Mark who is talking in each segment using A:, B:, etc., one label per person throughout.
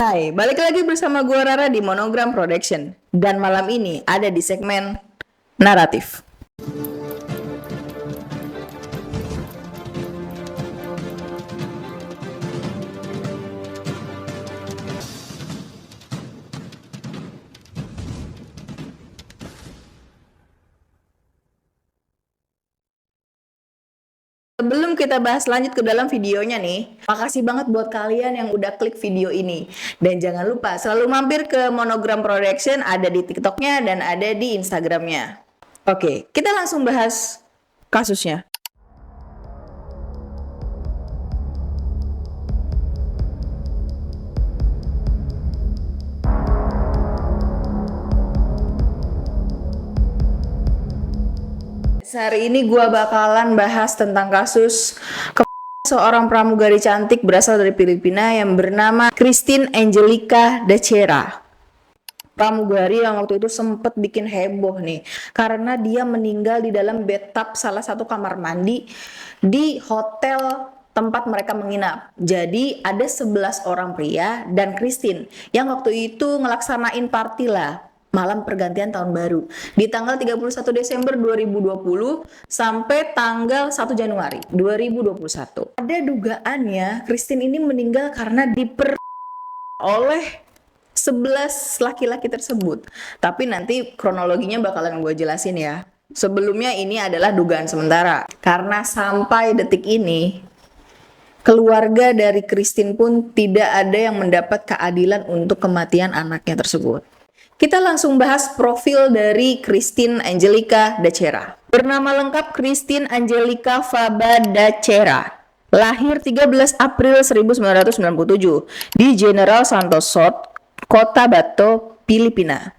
A: Hai, balik lagi bersama gua Rara di Monogram Production. Dan malam ini ada di segmen naratif. Sebelum kita bahas lanjut ke dalam videonya nih, makasih banget buat kalian yang udah klik video ini. Dan jangan lupa selalu mampir ke Monogram Production, ada di TikToknya dan ada di Instagramnya. Oke, kita langsung bahas kasusnya. Hari ini gua bakalan bahas tentang kasus seorang pramugari cantik berasal dari Filipina yang bernama Christine Angelica Dachera. Pramugari yang waktu itu sempet bikin heboh nih karena dia meninggal di dalam bathtub salah satu kamar mandi di hotel tempat mereka menginap. Jadi ada 11 orang pria dan Christine yang waktu itu ngelaksanain party lah, malam pergantian tahun baru di tanggal 31 Desember 2020 sampai tanggal 1 Januari 2021. Ada dugaannya Christine ini meninggal karena oleh 11 laki-laki tersebut. Tapi nanti kronologinya bakalan gue jelasin ya. Sebelumnya ini adalah dugaan sementara karena sampai detik ini keluarga dari Christine pun tidak ada yang mendapat keadilan untuk kematian anaknya tersebut. Kita langsung bahas profil dari Christine Angelica Dachera. Bernama lengkap Christine Angelica Faba Dachera. Lahir 13 April 1997 di General Santos South, Kota Bato, Filipina.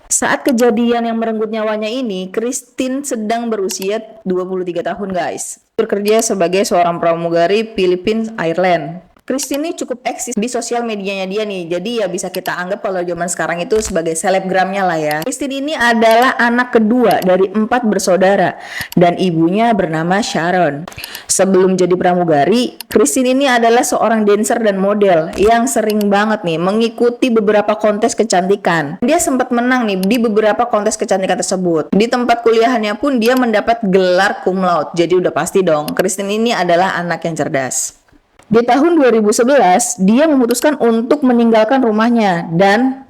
A: Saat kejadian yang merenggut nyawanya ini, Christine sedang berusia 23 tahun guys. Bekerja sebagai seorang pramugari Philippines Airlines. Christine ini cukup eksis di sosial medianya dia nih, jadi ya bisa kita anggap kalau zaman sekarang itu sebagai selebgramnya lah ya. Christine ini adalah anak kedua dari 4 bersaudara dan ibunya bernama Sharon. Sebelum jadi pramugari, Christine ini adalah seorang dancer dan model yang sering banget nih mengikuti beberapa kontes kecantikan. Dia sempat menang nih di beberapa kontes kecantikan tersebut. Di tempat kuliahannya pun dia mendapat gelar cum laude, jadi udah pasti dong Christine ini adalah anak yang cerdas. Di tahun 2011, dia memutuskan untuk meninggalkan rumahnya dan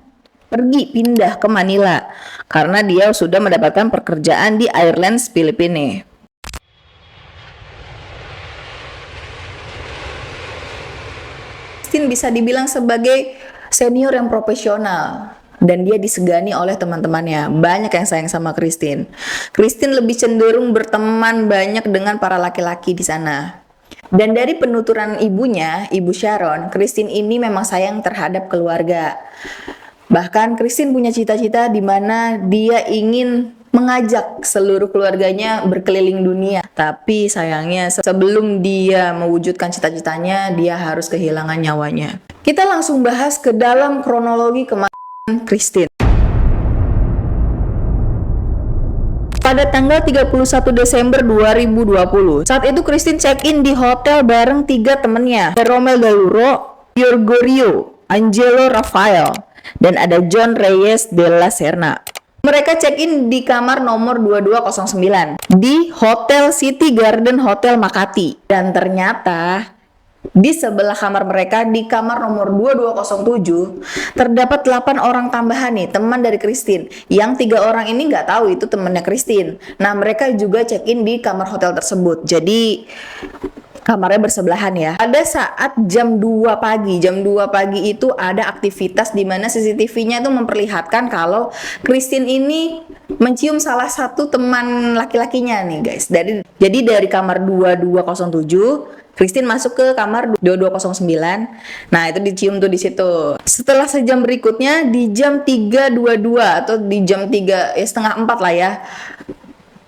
A: pergi pindah ke Manila karena dia sudah mendapatkan pekerjaan di Airlines Filipina. Christine bisa dibilang sebagai senior yang profesional dan dia disegani oleh teman-temannya. Banyak yang sayang sama Christine. Christine lebih cenderung berteman banyak dengan para laki-laki di sana. Dan dari penuturan ibunya, Ibu Sharon, Christine ini memang sayang terhadap keluarga. Bahkan Christine punya cita-cita di mana dia ingin mengajak seluruh keluarganya berkeliling dunia. Tapi sayangnya sebelum dia mewujudkan cita-citanya, dia harus kehilangan nyawanya. Kita langsung bahas ke dalam kronologi kematian Christine. Pada tanggal 31 Desember 2020, saat itu Christine check-in di hotel bareng 3 temennya, Romel Galuro, Gregorio, Angelo Rafael, dan ada John Reyes de la Serna. Mereka check-in di kamar nomor 2209 di Hotel City Garden Hotel Makati. Dan ternyata di sebelah kamar mereka, di kamar nomor 2207, terdapat 8 orang tambahan nih, teman dari Christine. Yang 3 orang ini nggak tahu itu temannya Christine. Nah, mereka juga check-in di kamar hotel tersebut. Jadi, kamarnya bersebelahan ya. Pada saat jam 2 pagi, itu ada aktivitas di mana CCTV-nya itu memperlihatkan kalau Christine ini mencium salah satu teman laki-lakinya nih guys. Jadi dari kamar 2207, Christine masuk ke kamar 2209. Nah, itu dicium tuh di situ. Setelah sejam berikutnya di jam 3.22 atau di jam 3 ya setengah 4 lah ya.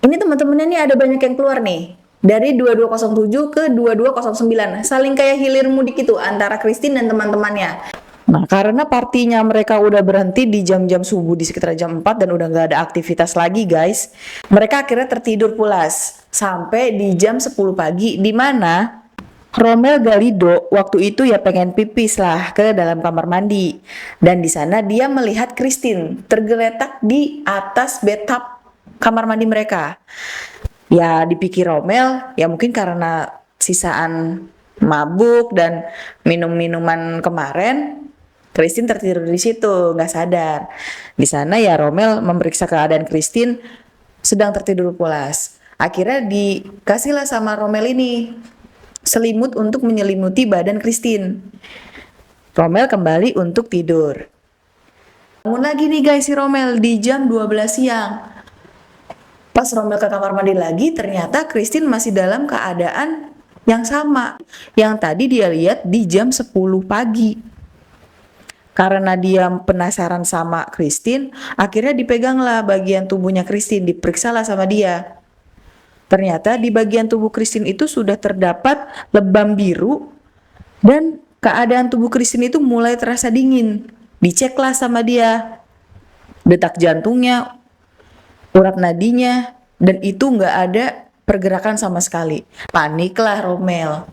A: Ini teman-temannya nih ada banyak yang keluar nih. Dari 2207 ke 2209. Saling kayak hilir mudik itu antara Christine dan teman-temannya. Nah, karena partinya mereka udah berhenti di jam-jam subuh di sekitar jam 4 dan udah gak ada aktivitas lagi guys. Mereka akhirnya tertidur pulas sampai di jam 10 pagi di mana Romel Galido waktu itu ya pengen pipis lah ke dalam kamar mandi, dan di sana dia melihat Christine tergeletak di atas bathtub kamar mandi mereka. Ya dipikir Romel ya mungkin karena sisaan mabuk dan minum minuman kemarin, Christine tertidur di situ nggak sadar. Di sana ya Romel memeriksa keadaan Christine sedang tertidur pulas. Akhirnya dikasihlah sama Romel ini selimut untuk menyelimuti badan Christine. Romel kembali untuk tidur. Bangun lagi nih guys si Romel di jam 12 siang. Pas Romel ke kamar mandi lagi, ternyata Christine masih dalam keadaan yang sama yang tadi dia lihat di jam 10 pagi. Karena dia penasaran sama Christine, akhirnya dipeganglah bagian tubuhnya Christine, diperiksalah sama dia. Ternyata di bagian tubuh Christine itu sudah terdapat lebam biru dan keadaan tubuh Christine itu mulai terasa dingin. Diceklah sama dia detak jantungnya, urat nadinya, dan itu nggak ada pergerakan sama sekali. Paniklah Romel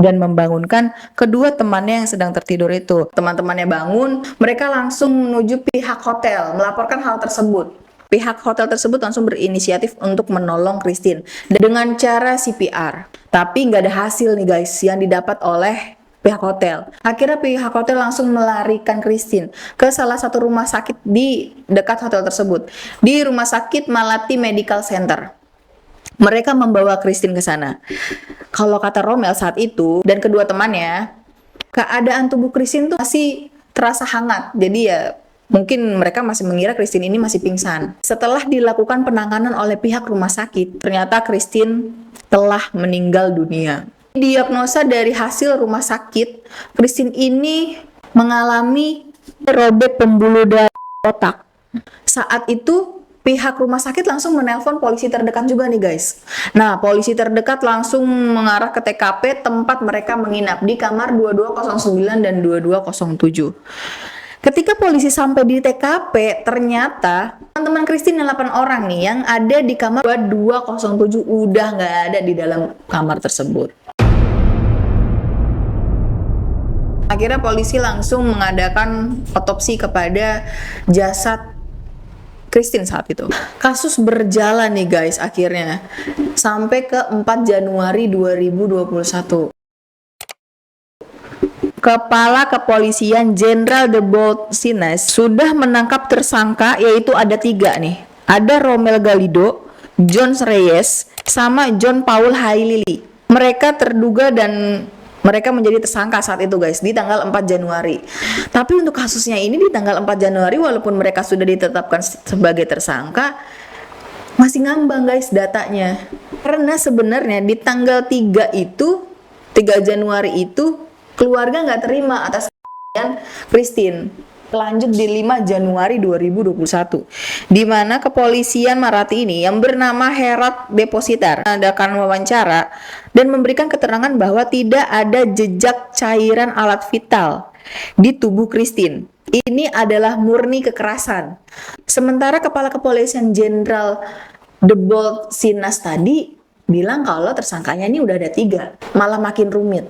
A: dan membangunkan kedua temannya yang sedang tertidur itu. Teman-temannya bangun, mereka langsung menuju pihak hotel melaporkan hal tersebut. Pihak hotel tersebut langsung berinisiatif untuk menolong Christine dengan cara CPR. Tapi nggak ada hasil nih guys yang didapat oleh pihak hotel. Akhirnya pihak hotel langsung melarikan Christine ke salah satu rumah sakit di dekat hotel tersebut. Di Rumah Sakit Malati Medical Center. Mereka membawa Christine ke sana. Kalau kata Romel saat itu dan kedua temannya, keadaan tubuh Christine tuh masih terasa hangat. Jadi ya mungkin mereka masih mengira Christine ini masih pingsan. Setelah dilakukan penanganan oleh pihak rumah sakit, ternyata Christine telah meninggal dunia. Diagnosa dari hasil rumah sakit, Christine ini mengalami robek pembuluh darah otak. Saat itu pihak rumah sakit langsung menelpon polisi terdekat juga nih guys. Nah, polisi terdekat langsung mengarah ke TKP tempat mereka menginap di kamar 2209 dan 2207. Ketika polisi sampai di TKP, ternyata teman-teman Christine 8 orang nih yang ada di kamar 2207 udah nggak ada di dalam kamar tersebut. Akhirnya polisi langsung mengadakan otopsi kepada jasad Christine saat itu. Kasus berjalan nih guys akhirnya sampai ke 4 Januari 2021. Kepala Kepolisian Jenderal Debold Sines sudah menangkap tersangka, yaitu ada 3 nih. Ada Romel Galido, John Reyes, sama John Paul Hailili. Mereka terduga dan mereka menjadi tersangka saat itu guys di tanggal 4 Januari. Tapi untuk kasusnya ini di tanggal 4 Januari walaupun mereka sudah ditetapkan sebagai tersangka, masih ngambang guys datanya. Karena sebenarnya di tanggal 3 itu, 3 Januari itu keluarga nggak terima atas Christine. Lanjut di 5 Januari 2021, di mana kepolisian Maratti ini yang bernama Herat Depositar mengadakan wawancara dan memberikan keterangan bahwa tidak ada jejak cairan alat vital di tubuh Christine. Ini adalah murni kekerasan. Sementara Kepala Kepolisian Jenderal Debold Sines tadi bilang kalau tersangkanya ini udah ada 3, malah makin rumit.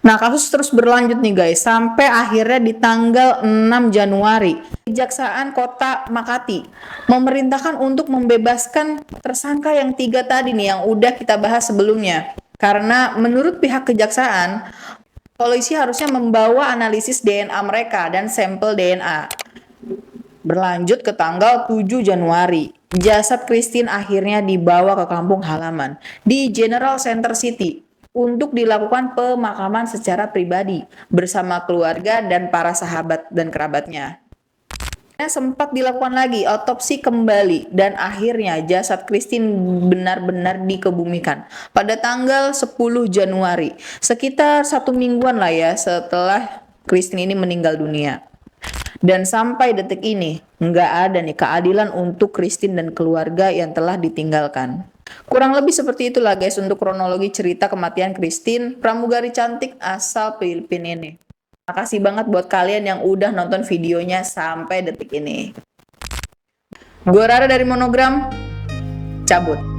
A: Nah, kasus terus berlanjut nih guys, sampai akhirnya di tanggal 6 Januari, Kejaksaan Kota Makati memerintahkan untuk membebaskan tersangka yang 3 tadi nih, yang udah kita bahas sebelumnya. Karena menurut pihak kejaksaan, polisi harusnya membawa analisis DNA mereka dan sampel DNA. Berlanjut ke tanggal 7 Januari, jasad Christine akhirnya dibawa ke kampung halaman di General Center City untuk dilakukan pemakaman secara pribadi bersama keluarga dan para sahabat dan kerabatnya. Sempat dilakukan lagi otopsi kembali dan akhirnya jasad Christine benar-benar dikebumikan pada tanggal 10 Januari, sekitar 1 mingguan lah ya setelah Christine ini meninggal dunia. Dan sampai detik ini nggak ada nih keadilan untuk Christine dan keluarga yang telah ditinggalkan. Kurang lebih seperti itulah guys untuk kronologi cerita kematian Christine, pramugari cantik asal Filipina ini. Makasih banget buat kalian yang udah nonton videonya sampai detik ini. Gue Rara dari Monogram, cabut.